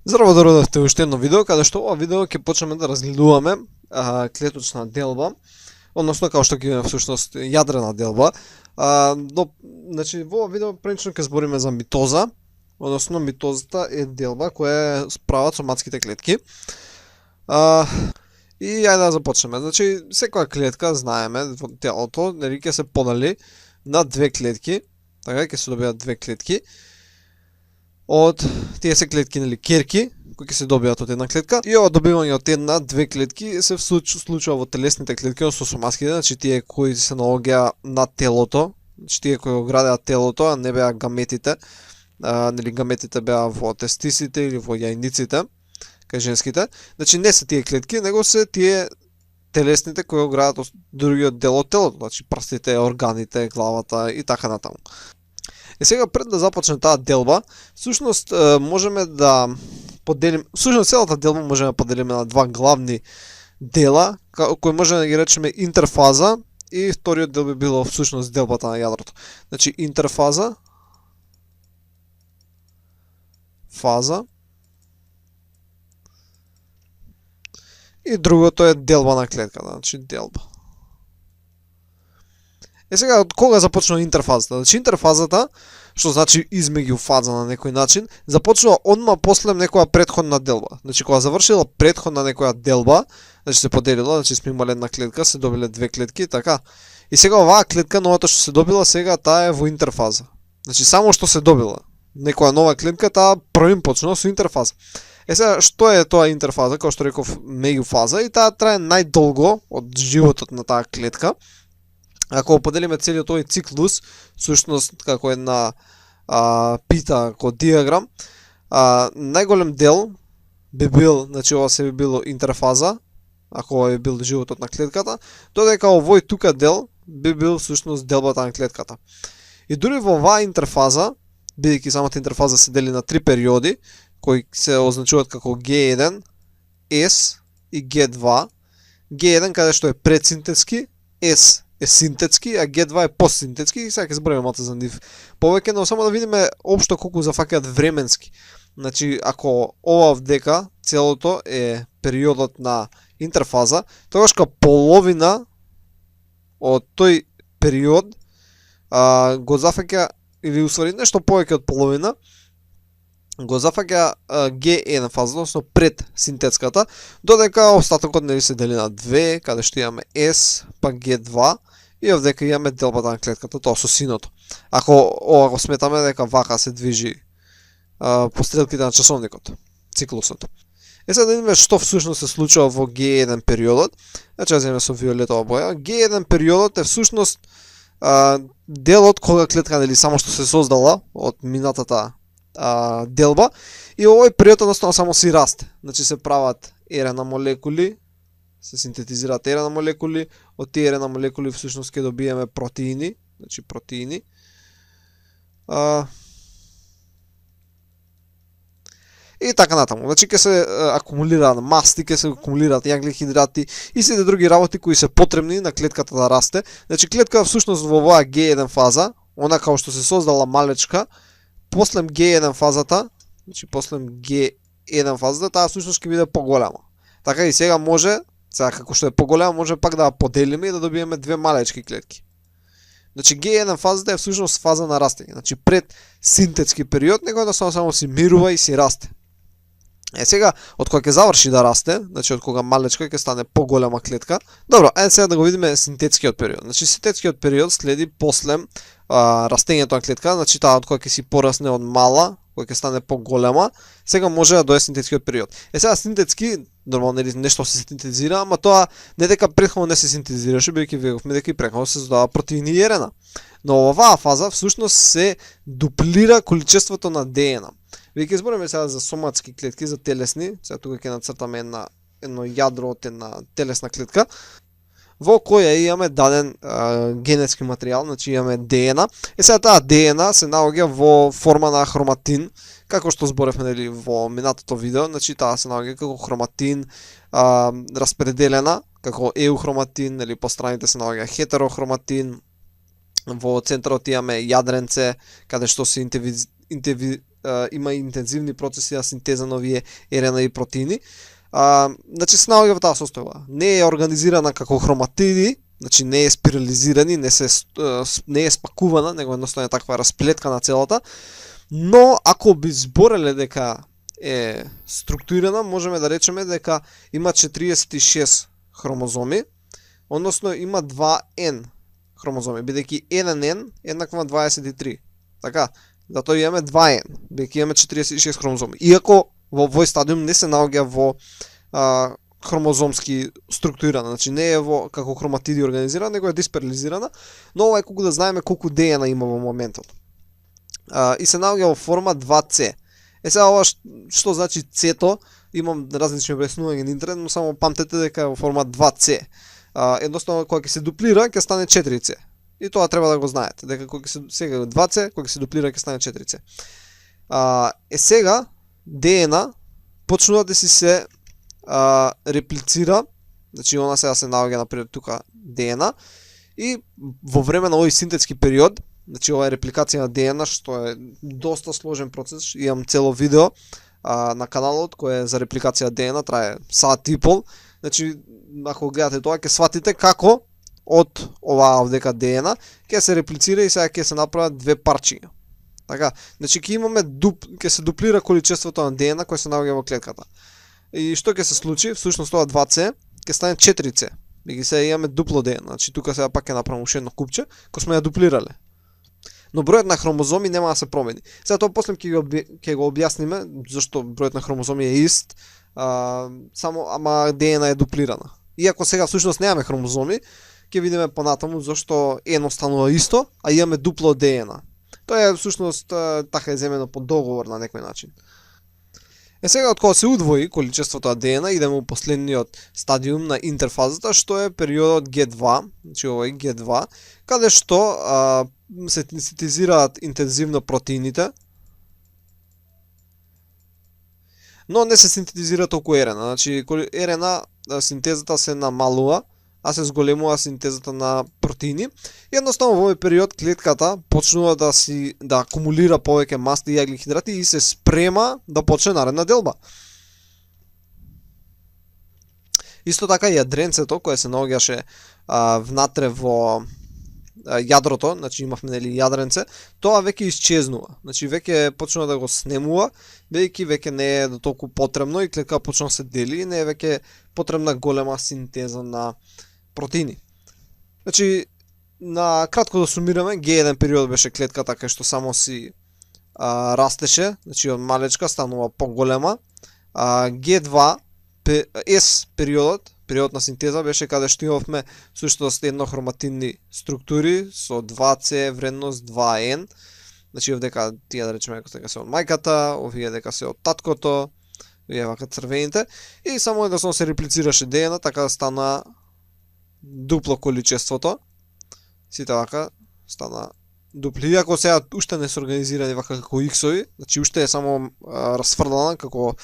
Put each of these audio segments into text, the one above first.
Здраво да родовте уште едно видео, каде што ова видео ќе почнеме да разгледуваме клеточна делба, односно како што ќе имаме всушност јадрена делба. Значи во ова видео прилично ќе збориме за митоза, односно митозата е делба која е прават соматските клетки. И ајде да започнеме. Значи секоја клетка знаеме во телото, нели ќе се подели на две клетки, така ќе се добијат две клетки. Од тие се клетки, нели, керки, кои ќе се добијат од една клетка. И ова добивање од две клетки се случува во телесните клетки, односно соматските, значи тие кои се наоѓаа на телото, значи тие кои го градеа телото, а не беа гаметите. Нели гаметите беа во тестисите или во јајниците, кај женските. Значи не се тие клетки, него се тие телесните кои го градат другиот дел од телото, значи прстите, органите, главата и така натаму. И сега пред да започне таа делба, всушност можеме да поделиме, всушност целата делба можеме да поделиме на два главни дела, кои можеме да ги речеме интерфаза и вториот дел би било всушност делбата на јадрото. Значи интерфаза, фаза и другото е делба на клетката, значи делба. Сега, од кога започнува интерфазата? Значи интерфазата, што значи измеѓу фаза на некој начин, започнува одма после некоја претходна делба. Значи кога завршила претходна некоја делба, значи се поделила, значи сме имале една клетка, се добиле две клетки, така. И сега оваа клетка, новата што се добила, сега таа е во интерфаза. Значи само што се добила некоја нова клетка, таа првим почнува со интерфаза. Сега, што е тоа интерфаза? Како што реков, меѓуфаза, и таа трае најдолго од животот на таа клетка. Ако поделиме целиот овој циклус, всушност како една пита, како диаграм, најголем дел би бил, значи ова се би било интерфаза, ако ова би бил животот на клетката, додека овој тука дел би бил всушност делбата на клетката. И дури во оваа интерфаза, бидејќи самата интерфаза се дели на три периоди, кои се означуваат како G1, S и G2. G1 каде што е предсинтетски, S е синтетски, а G2 е постсинтетски, и сега ќе збориме малку за нив повеќе, но само да видиме општо колку зафаќаат временски. Значи, ако ова вдека целото е периодот на интерфаза, тогаш кога половина од тој период го зафаќа, или усвари нешто повеќе од половина, го зафаќа G1 фаза, односно пред синтетската, додека остатокот нели се дели на две, каде што имаме S, па G2, и овдека имаме делбата на клетката, тоа со синото. Ако ова го сметаме дека вака се движи по стрелките на часовникот, циклусот. Сега да видиме што всушност се случува во G1 периодот. Значи ја земеме со виолетова боја. G1 периодот е всушност делот кога клетка нели само што се создала од минатата делба, и овој период односно само си расте. Значи се прават РНА молекули, се синтетизираат РНА молекули, од тие РНА молекули всушност ќе добиеме протеини, значи протеини. И така натаму. Значи ќе се акумулираат масти, ќе се акумулираат јаглихидрати и сите други работи кои се потребни на клетката да расте. Значи клетка всушност во оваа G1 фаза, она како што се создала малечка, после G1 фазата, значи после G1 фазата, таа всушност ќе биде поголема. Така и сега може, сега како што е поголема, може пак да ја поделиме и да добиеме две малечки клетки. Значи G1 фазата е всушност фаза на растење. Значи пред синтетски период, него едноставно само си мирува и си расте. Сега, од кога ќе заврши да расте, значи од кога малечка ќе стане поголема клетка. Добро, сега да го видиме синтетскиот период. Значи синтетскиот период следи после растењето на клетка, значи таа од кога ќе си порасне од мала, која ќе стане поголема, сега може да дое синтетскиот период. Сега синтетски, нормално нешто се синтезира, ама тоа не дека претходно не се синтезираше, бидејќи вековме дека и претходно се создава протеини и РНА. Но оваа фаза всушност се дуплира количеството на ДНА. Веќе збориме сега за соматски клетки, за телесни, сега тука ќе нацртаме едно јадро од една телесна клетка, во која имаме даден генетски материјал, значи имаме ДНА. Сега таа ДНА се наоѓа во форма на хроматин, како што зборевме нели во минатото видео, значи таа се наоѓа како хроматин распределена, како еухроматин, нели по страните се наоѓа хетерохроматин, во центарот имаме јадренце, каде што се има интензивни процеси на синтеза на овие РНА и протеини. Значи се наоѓа во таа состојба. Не е организирана како хроматиди, значи не е спирализирани, не е спакувана, него едноставно е таква расплетка на целата. Но ако би збореле дека е структурирана, можеме да речеме дека има 46 хромозоми, односно има 2N хромозоми, бидејќи 1N еднакво на 23. Така, затоа имаме 2N, бидејќи имаме 46 хромозоми. Иако во овој стадиум не се наоѓа во хромозомски структурирана, значи не е во како хроматиди организирана, него е дисперализирана, но ова е колку да знаеме колку DNA има во моментот. И се наоѓа во форма 2C. Сега ова што значи C-то, имам различни објаснувања на интернет, но само памтете дека е во форма 2C. Едноставно кога ќе се дуплира ќе стане 4C. И тоа треба да го знаете, дека кога ќе се сега 2C, кога ќе се дуплира ќе стане 4C. Сега DNA почнува да си се реплицира, значи она сега се наоѓа например тука DNA и во време на овој синтетски период, значи ова е репликација на DNA што е доста сложен процес, имам цело видео на каналот кој е за репликација DNA, трае сат и пол. Значи ако гледате тоа ќе сватите како од оваа овдека DNA ќе се реплицира и сега ќе се направат две парчиња. Така, значи ќе се дуплира количеството на DNA кој се наоѓа во клетката. И што ќе се случи? Всушност тоа 2C ќе стане 4C. И сега имаме дупло DNA. Значи тука сега пак ќе направам уште едно купче кој сме ја дуплирале. Но бројот на хромозоми нема да се промени. Сега тоа после ќе го објасниме зашто бројот на хромозоми е ист, ама DNA е дуплирана. Иако сега всушност немаме хромозоми, ќе видиме понатаму зашто едно станува исто, а имаме дупло DNA. Тоа е всушност така е земено по договор на некој начин. Сега од кога се удвои количеството на DNA, идеме во последниот стадиум на интерфазата, што е периодот G2, значи овој G2, каде што се синтезираат интензивно протеините, но не се синтезира толку РНА. Значи РНА синтезата се намалува, а се зголемува синтезата на протеини. Едноставно во овој период клетката почнува да акумулира повеќе масти и аглихидрати и се спрема да почне наредна делба. Исто така и јадренцето кое се наоѓаше внатре во јадрото, значи имавме нели јадренце, тоа веќе исчезнува. Значи веќе почнува да го снемува, бидејќи веќе не е до толку потребно и клетка почнува да се дели и не е веќе потребна голема синтеза на протеини. Значи на кратко да сумираме, G1 период беше клетката кај што само си растеше, значи од малечка станува поголема. G2 S период на синтеза беше каде што имавме всушност еднохроматидни структури со 2C вредност 2N. Значи овдека тие да речеме дека се од мајката, овие дека се од таткото, овие вака црвените и само едноставно се реплицираше DNA така да стана дупло количеството. Сите вака стана дупли, иако сега уште не се организирани вака како X-ови, значи уште е само расфрлана како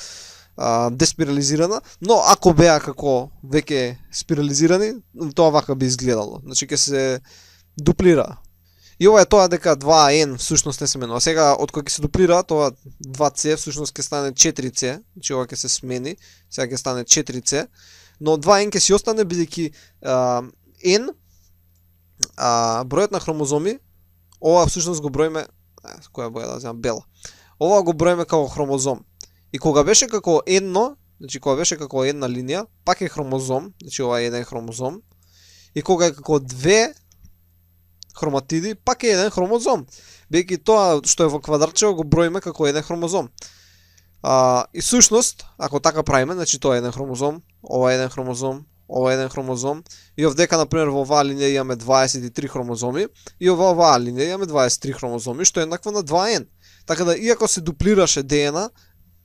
деспирализирана, но ако беа како веќе спирализирани, тоа вака би изгледало. Значи ќе се дуплира. И ова е тоа дека 2N всушност не се менува. Сега од кога ќе се дуплира, тоа 2C всушност ќе стане 4C, значи ова ќе се смени, сега ќе стане 4C, но 2N ќе си остане бидејќи N бројот на хромозоми, ова всушност го броиме, која боја да земам, бела. Ова го броиме како хромозом. И кога беше како едно, значи кога беше како една линија, пак е хромозом, значи ова е еден хромозом. И кога е како две хроматиди, пак е еден хромозом. Бидејќи тоа што е во квадратче го броиме како еден хромозом. И всушност, ако така правиме, значи тоа е еден хромозом, ова е еден хромозом, ова е еден хромозом, и овдека, например, во оваа линија имаме 23 хромозоми, и во оваа линија имаме 23 хромозоми, што е еднакво на 2N. Така да, иако се дуплираше DNA,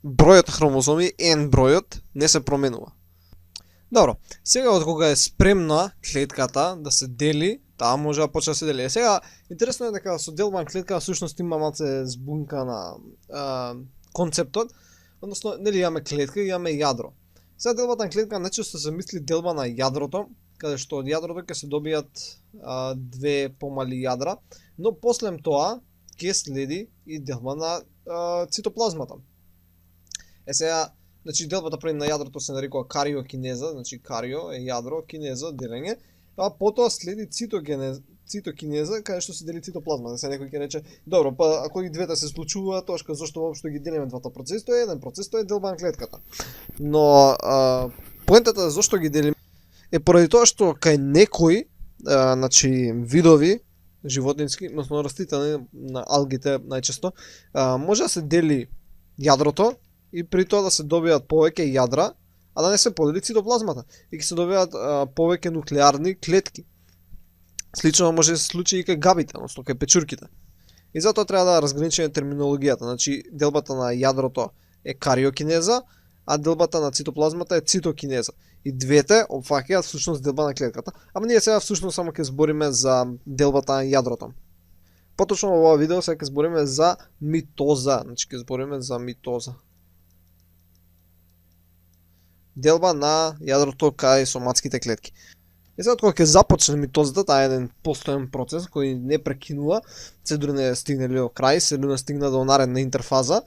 бројот на хромозоми, N бројот, не се променува. Добро, сега од кога е спремна клетката да се дели, таа може да почне да се дели. Сега, интересно е дека со делба на клетка всушност има малце збунка на концептот, односно, нели имаме клетка и имаме јадро. Сега делбата на клетка најчесто се мисли делба на јадрото, каде што од јадрото ќе се добијат две помали јадра, но после тоа ќе следи и делба на цитоплазмата. Сега, значи делбата преди на јадрото се нарекува кариокинеза, значи карио е јадро, кинеза делење, а потоа следи цитокинеза, каде што се дели цитоплазма. Сега некој ќе рече, добро, па ако и двете се случуваат, тошка зошто воопшто ги делиме двата процеси, тоа е еден процес, тоа е делба на клетката. Но поентата зошто ги делиме е поради тоа што кај некои значи видови животински, односно растителни, на алгите најчесто, може да се дели јадрото и при тоа да се добијат повеќе јадра, а да не се подели цитоплазмата и ќе се добијат повеќе нуклеарни клетки. Слично може да се случи и кај габите, односно кај печурките. И затоа треба да разграничиме терминологијата. Значи делбата на јадрото е кариокинеза, а делбата на цитоплазмата е цитокинеза. И двете опфаќаат всушност делба на клетката, ама ние сега всушност само ќе збориме за делбата на јадрото. Поточно во ова видео сега ќе збориме за митоза, значи ќе збориме за митоза. Делба на јадрото кај соматските клетки. И сега кога ќе започне митозата, таа е еден постојан процес кој не прекинува, се дури не стигне до крај, се дури не стигна до наредна интерфаза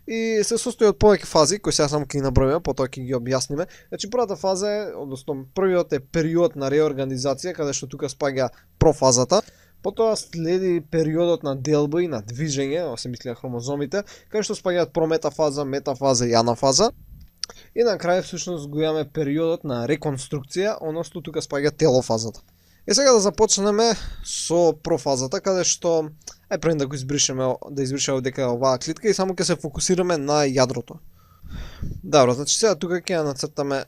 и се состои од повеќе фази кои сега само ќе ги наброиме, потоа ќе ги објасниме. Значи првата фаза е, односно првиот е период на реорганизација, каде што тука спаѓа профазата. Потоа следи периодот на делба и на движење, ова се мисли на хромозомите, каде што спаѓаат прометафаза, метафаза и анафаза. И на крај всушност го имаме периодот на реконструкција, односно тука спаѓа телофазата. И сега да започнеме со профазата, каде што пред да го избришеме, да избришеме дека оваа клетка и само ќе се фокусираме на јадрото. Добро, значи сега тука ќе нацртаме,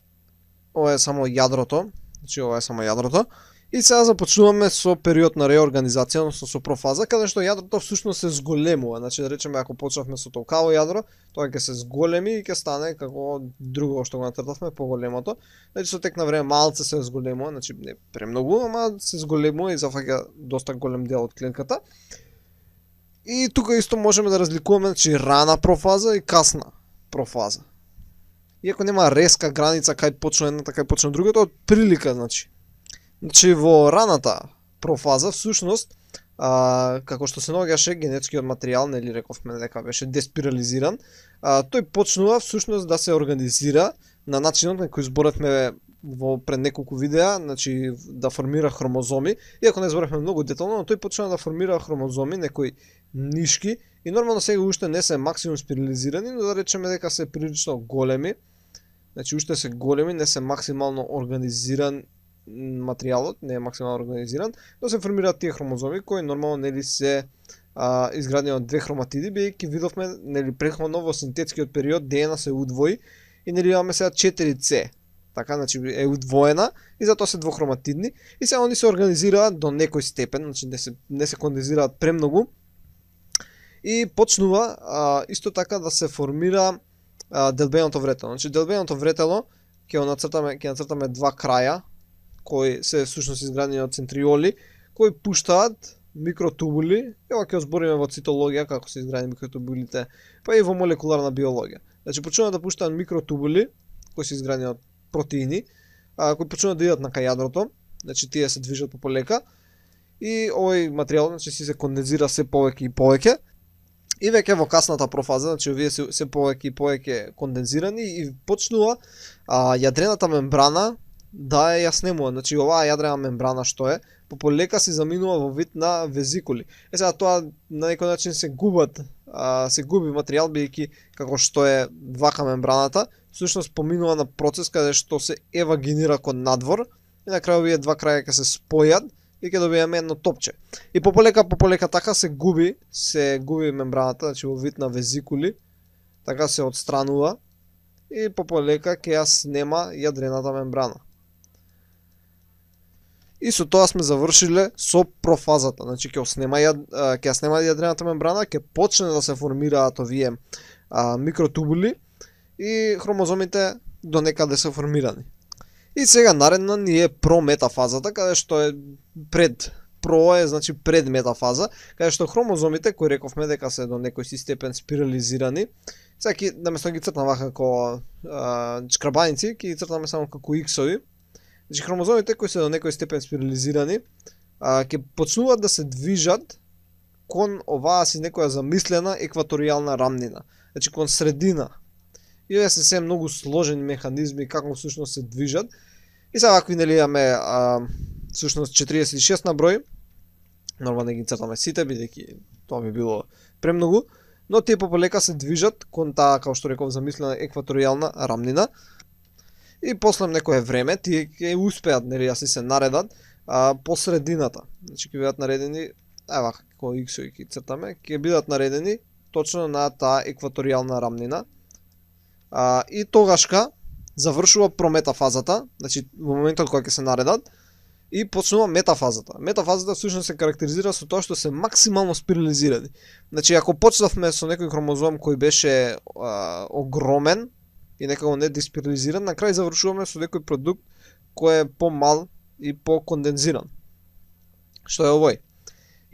ова е само јадрото, значи ова е само јадрото. И сега започнуваме со период на реорганизација, односно со профаза, каде што јадрото всушност се зголемува. Значи да речеме ако почнавме со толкаво јадро, тоа ќе се зголеми и ќе стане како друго што го нацртавме поголемото. Значи со тек на време малце се зголемува, значи не премногу, ама се зголемува и зафаќа доста голем дел од клетката. И тука исто можеме да разликуваме, значи рана профаза и касна профаза. Иако нема резка граница кај почне едната, кај почне другото, од прилика, значи. Значи во раната профаза всушност како што се наоѓаше генетскиот материјал, нели рековме дека беше деспирализиран, тој почнува всушност да се организира на начинот на кој зборевме во пред неколку видеа, значи да формира хромозоми. Иако не зборевме многу детално, но тој почнува да формира хромозоми, некои нишки и нормално сега уште не се максимум спирализирани, но да речеме дека се прилично големи. Значи уште се големи, не се максимално организиран материјалот, не е максимално организиран, но се формираат тие хромозоми кои нормално нели се изградени од две хроматиди, бидејќи видовме нели претходно во синтетскиот период ДНК се удвои и нели имаме сега 4C. Така, значи е удвоена и затоа се двохроматидни и сега они се организираат до некој степен, значи не се кондензираат премногу и почнува исто така да се формира делбеното вретело. Значи делбеното вретело ќе нацртаме два краја кои се всушност изградени од центриоли, кои пуштаат микротубули, ова ќе збориме во цитологија како се изградени микротубулите, па и во молекуларна биологија. Значи почнуваат да пуштаат микротубули кои се изградени од протеини, кои почнуваат да идат на кај јадрото, значи тие се движат полека и овој материјал значи се кондензира се повеќе и повеќе. И веќе во касната профаза, значи овие се повеќе и повеќе кондензирани и почнува јадрената мембрана да е јаснемува. Значи оваа јадрена мембрана што е, полека се заминува во вид на везикули. Сега тоа на некој начин се губи материјал бидејќи како што е вака мембраната, всушност поминува на процес каде што се евагинира кон надвор и на крај овие два краја ќе се спојат и ќе добиеме едно топче. И пополека така се губи мембраната, значи во вид на везикули, така се отстранува и пополека ќе ја снема јадрената мембрана. И со тоа сме завршиле со профазата. Значи ќе ја снема јадрената мембрана, ќе почне да се формираат овие микротубули и хромозомите до некаде се формирани. И сега наредна ни е прометафазата, каде што е значи пред метафаза, каде што хромозомите кои рековме дека се до некој си степен спирализирани, сега наместо ги цртам вака како шкрабаници, ќе ги цртаме само како иксови. Значи хромозомите кои се до некој степен спирализирани ќе почнуваат да се движат кон оваа си некоја замислена екваторијална рамнина, значи кон средина. И овие се се многу сложени механизми како всушност се движат. И сега вакви нели имаме всушност 46 на број. Нормално ги цртаме сите, бидејќи тоа би било премногу, но тие пополека се движат кон таа, како што реков, замислена екваторијална рамнина. И после некое време тие ќе успеат нели да се наредат по средината. Значи ќе бидат наредени, ева како иксови ќе цртаме, ќе бидат наредени точно на таа екваторијална рамнина. И тогашка завршува прометафазата, значи во моментот кога ќе се наредат, и почнува метафазата. Метафазата всушност се карактеризира со тоа што се максимално спирализирани. Значи ако почнавме со некој хромозом кој беше огромен и некако не диспирализиран, на крај завршуваме со некој продукт кој е помал и покондензиран. Што е овој?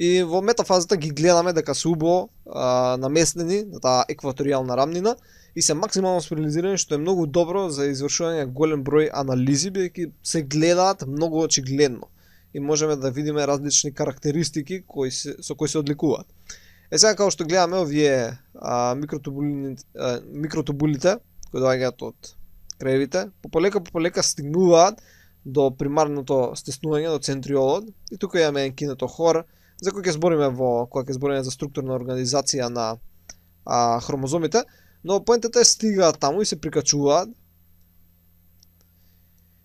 И во метафазата ги гледаме дека се убаво наместени на таа екваторијална рамнина и се максимално спирализирани, што е многу добро за извршување голем број анализи, бидејќи се гледаат многу очигледно и можеме да видиме различни карактеристики со кои се одликуваат. Сега како што гледаме овие микротубулите кои доаѓаат од кревите, пополека стигнуваат до примарното стеснување, до центриолот, и тука имаме кинетохор, за кој ќе збориме кога ќе збориме за структурна организација на хромозомите, но поентата е стигаат таму и се прикачуваат.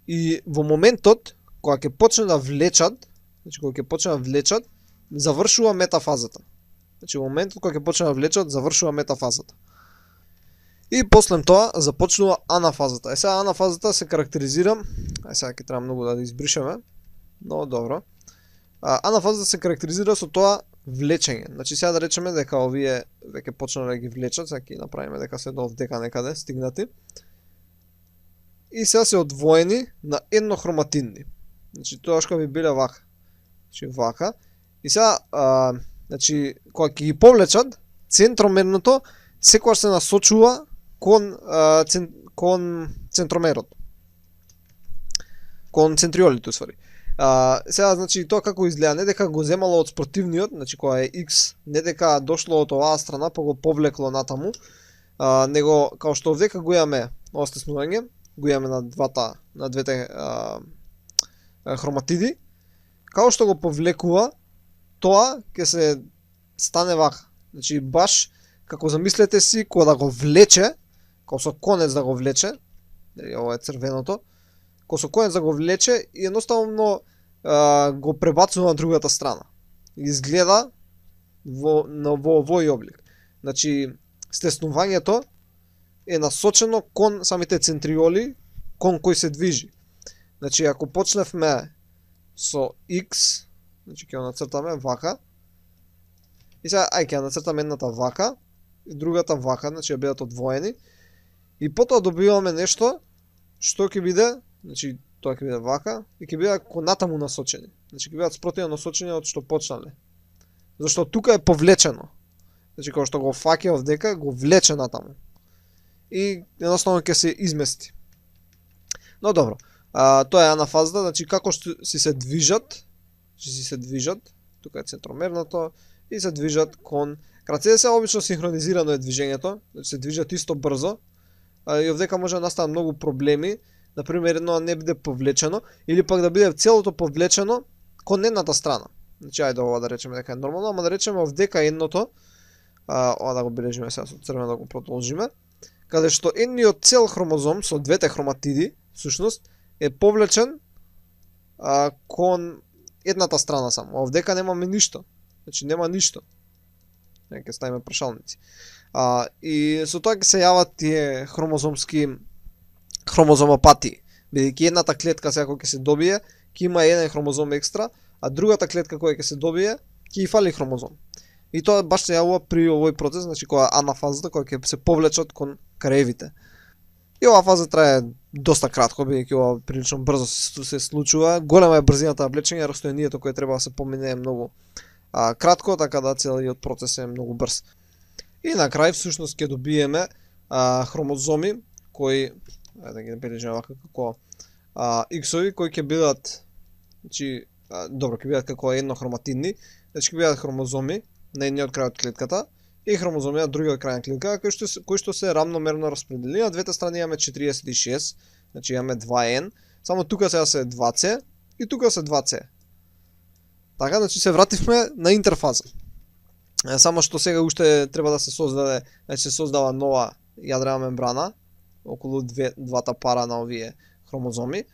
И во моментот кога ќе почне да влечат, завршува метафазата. Значи во моментот кога ќе почне да влечат, завршува метафазата. И после тоа започнува анафазата. Сега анафазата се карактеризира, сега ќе треба многу да избришеме, но добро. Анафазата се карактеризира со тоа влечење. Значи сега да речеме дека овие веќе почнале да ги влечат, сега ќе направиме дека се до овдека некаде стигнати. И сега се одвоени на еднохроматидни. Значи тоа што би биле вака. Значи вака. И сега значи кога ќе ги повлечат, центромерното секогаш се насочува кон центромерот. Кон центриолите, усвари. Сега, значи, тоа како изгледа, не дека го земало од спортивниот, значи кога е X, не дека дошло од оваа страна па го повлекло натаму, него као што овдека го имаме ова стеснување, го имаме на двете хроматиди, као што го повлекува, тоа ќе се стане вака. Значи баш како замислете си кога да го влече, како со конец да го влече, ова е црвеното, кога со конец да го влече и едноставно го пребацува на другата страна. Изгледа во овој облик. Значи стеснувањето е насочено кон самите центриоли, кон кој се движи. Значи ако почневме со X, значи ќе го нацртаме вака. И сега ќе ја нацртаме едната вака и другата вака, значи ја бидат одвоени. И потоа добиваме нешто што ќе биде, значи тоа ќе биде вака и ќе биде натаму насочени. Значи ќе бидат спротивно насочени од што почнале. Зашто тука е повлечено. Значи кога што го фаќа овдека, го влече натаму. И едноставно ќе се измести. Но добро. Тоа е анафазата, значи како што се движат, тука е центромерното и се движат кон краците, се обично синхронизирано е движењето, значи се движат исто брзо. И овдека може да настанат многу проблеми, например едно не биде повлечено или пак да биде целото повлечено кон едната страна. Значи ајде ова да речеме дека е нормално, ама да речеме овдека едното, ова да го бележиме сега со црвено да го продолжиме, каде што едниот цел хромозом со двете хроматиди всушност е повлечен кон едната страна само. Овдека немаме ништо. Значи нема ништо. Ќе ставиме прашалници. И со тоа ќе се јават тие хромозомопатии, бидејќи едната клетка сега кога ќе се добие, ќе има еден хромозом екстра, а другата клетка која ќе се добие, ќе и фали хромозом. И тоа баш се јавува при овој процес, значи кога анафазата, кога ќе се повлечат кон кревите. И оваа фаза трае доста кратко, бидејќи ова прилично брзо се случува. Голема е брзината на влечење, растојанието кое треба да се помине е многу кратко, така да целиот процес е многу брз. И на крај всушност ќе добиеме хромозоми кои, да ги набележиме вака како X-ови, кои ќе бидат, значи, добро, ќе бидат како еднохроматидни, значи ќе бидат хромозоми на едниот крај од клетката и хромозоми на другиот крај на клетката кои што се рамномерно распределени. На двете страни имаме 46, значи имаме 2N, само тука сега се 2C и тука се 2C. Така, значи се вративме на интерфаза. Само што сега уште треба да се создаде, значи се создава нова јадрена мембрана околу двата пара на овие хромозоми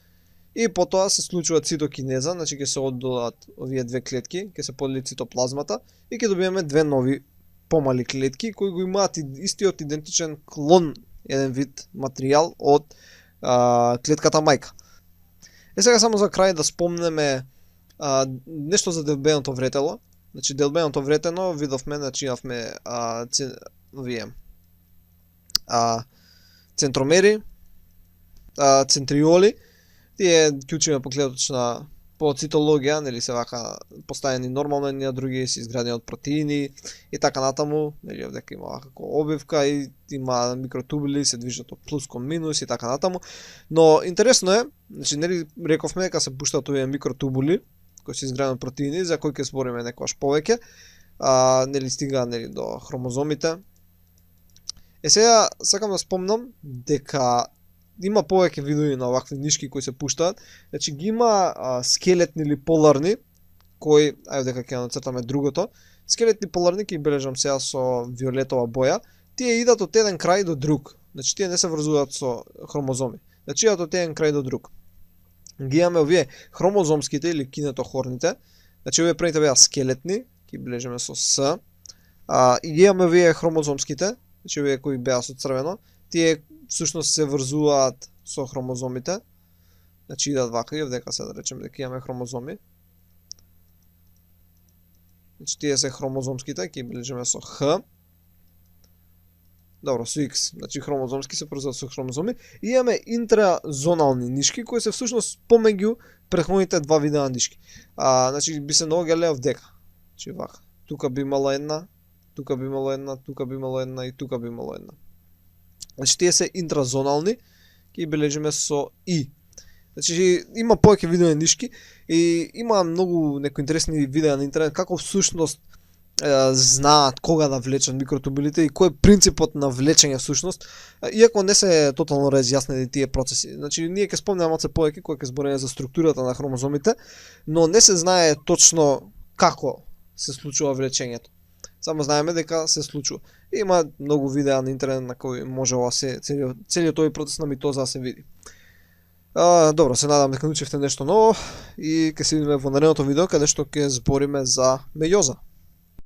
и потоа се случува цитокинеза, значи ќе се одделат овие две клетки, ќе се подели цитоплазмата и ќе добиеме две нови помали клетки кои го имаат истиот идентичен клон, еден вид материјал од клетката мајка. Сега само за крај да спомнеме нешто за делбеното вретело. Значи делбеното вретено видовме, значи имавме центромери, центриоли, тие ќе учиме поклеточна по цитологија, нели се вака поставени нормално едни на други, се изградени од протеини и така натаму, нели овдека има како обивка и има микротубули, се движат од плюс кон минус и така натаму. Но интересно е, значи нели рековме дека се пуштаат овие микротубули кои се изградени од протеини, за кои ќе збориме некогаш повеќе, нели стига нели до хромозомите. Сега сакам да спомнам дека има повеќе видови на овакви нишки кои се пуштаат. Значи ги има скелетни или поларни, кои, ајде дека ќе нацртаме другото. Скелетни поларни ќе бележам сега со виолетова боја. Тие идат од еден крај до друг. Значи тие не се врзуваат со хромозоми. Значи идат од еден крај до друг. Ги имаме овие хромозомските или кинетохорните. Значи овие првите беа скелетни, ќе бележиме со С. И ги имаме овие хромозомските, значи овие кои беа со црвено. Тие всушност се врзуваат со хромозомите. Значи идат вака и овдека се да речеме дека имаме хромозоми. Значи тие се хромозомските, ќе бележиме со Х. Добро, со X, значи хромозомски се врзуваат со хромозоми. И имаме интразонални нишки кои се всушност помеѓу претходните два вида нишки. Значи би се наоѓале овдека. Значи вака. Тука би имало една, тука би имало една, тука би имало една и тука би имало една. Значи тие се интразонални, ќе бележиме со И. Значи има повеќе видови нишки и има многу некои интересни видеа на интернет како всушност знаат кога да влечат микротубулите и кој е принципот на влечење всушност, иако не се тотално разјаснени тие процеси. Значи ние ќе спомнеме малце повеќе кога ќе збориме за структурата на хромозомите, но не се знае точно како се случува влечењето. Само знаеме дека се случува. И има многу видеа на интернет на кои може целиот овој процес на митоза да се види. Добро, се надам дека научивте нешто ново и ќе се видиме во наредното видео каде што ќе збориме за мејоза.